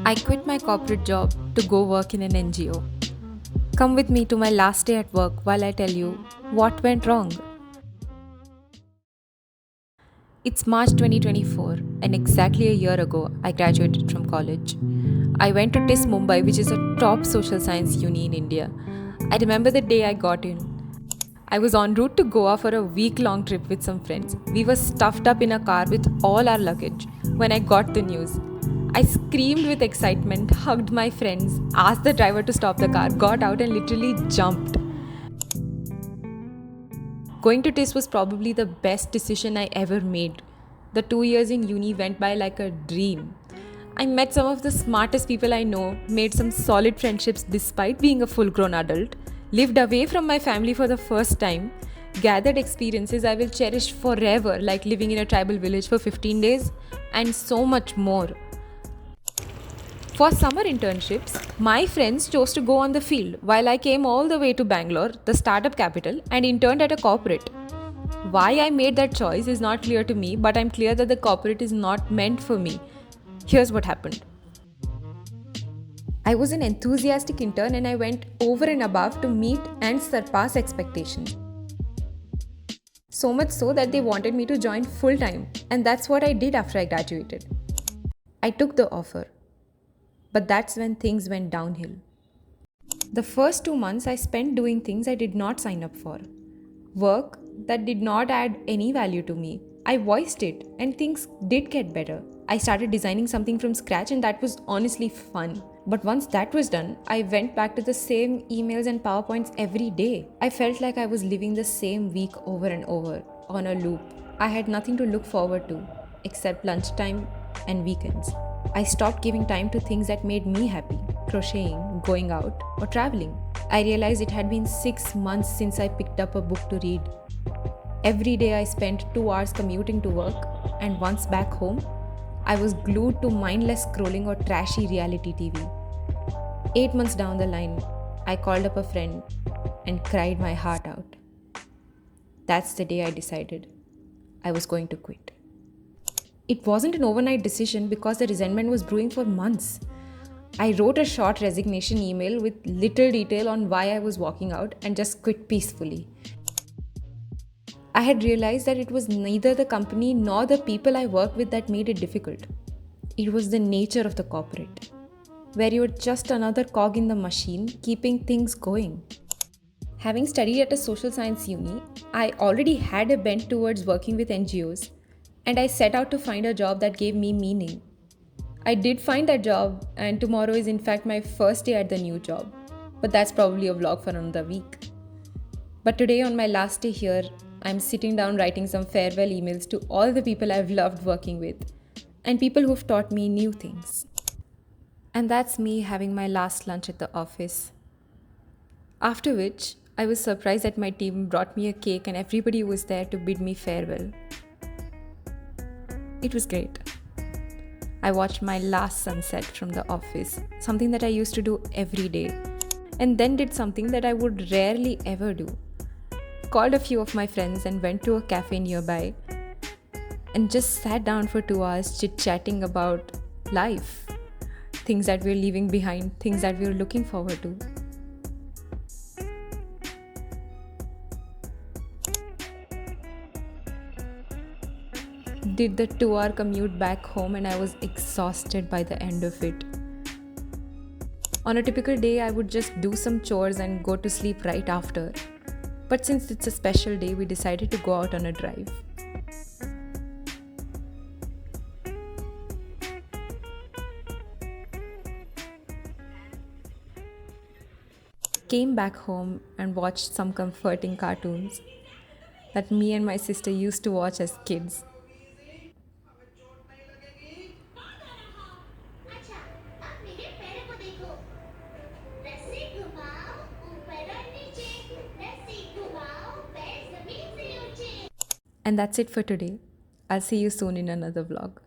I quit my corporate job to go work in an NGO. Come with me to my last day at work while I tell you what went wrong. It's March 2024, and exactly a year ago, I graduated from college. I went to TISS Mumbai, which is a top social science uni in India. I remember the day I got in. I was en route to Goa for a week long trip with some friends. We were stuffed up in a car with all our luggage when I got the news. I screamed with excitement, hugged my friends, asked the driver to stop the car, got out, and literally jumped. Going to TISS was probably the best decision I ever made. The 2 years in uni went by like a dream. I met some of the smartest people I know, made some solid friendships despite being a full grown adult, lived away from my family for the first time, gathered experiences I will cherish forever, like living in a tribal village for 15 days, and so much more. For summer internships, my friends chose to go on the field while I came all the way to Bangalore, the startup capital, and interned at a corporate. Why I made that choice is not clear to me, but I'm clear that the corporate is not meant for me. Here's what happened. I was an enthusiastic intern and I went over and above to meet and surpass expectations. So much so that they wanted me to join full time, and that's what I did after I graduated. I took the offer. But that's when things went downhill. The first 2 months I spent doing things I did not sign up for. Work that did not add any value to me. I voiced it and things did get better. I started designing something from scratch and that was honestly fun. But once that was done, I went back to the same emails and PowerPoints every day. I felt like I was living the same week over and over on a loop. I had nothing to look forward to except lunchtime and weekends. I stopped giving time to things that made me happy, crocheting, going out, or traveling. I realized it had been 6 months since I picked up a book to read. Every day I spent 2 hours commuting to work, and once back home, I was glued to mindless scrolling or trashy reality TV. 8 months down the line, I called up a friend and cried my heart out. That's the day I decided I was going to quit. It wasn't an overnight decision because the resentment was brewing for months. I wrote a short resignation email with little detail on why I was walking out and just quit peacefully. I had realized that it was neither the company nor the people I worked with that made it difficult. It was the nature of the corporate, where you were just another cog in the machine keeping things going. Having studied at a social science uni, I already had a bent towards working with NGOs, and I set out to find a job that gave me meaning. I did find that job, and tomorrow is in fact my first day at the new job. But that's probably a vlog for another week. But today, on my last day here, I'm sitting down writing some farewell emails to all the people I've loved working with, and people who've taught me new things. And that's me having my last lunch at the office. After which, I was surprised that my team brought me a cake and everybody was there to bid me farewell. It was great. I watched my last sunset from the office, something that I used to do every day, and then did something that I would rarely ever do. Called a few of my friends and went to a cafe nearby and just sat down for 2 hours chit-chatting about life, things that we're leaving behind, things that we're looking forward to. Did the 2 hour commute back home and I was exhausted by the end of it. On a typical day, I would just do some chores and go to sleep right after. But since it's a special day, we decided to go out on a drive. Came back home and watched some comforting cartoons that me and my sister used to watch as kids. अच्छा अब मेरे पैर को देखो रस्सी घुमाओ ऊपर और नीचे रस्सी घुमाओ पैर जमीन से ऊंचे And that's it for today. I'll see you soon in another vlog.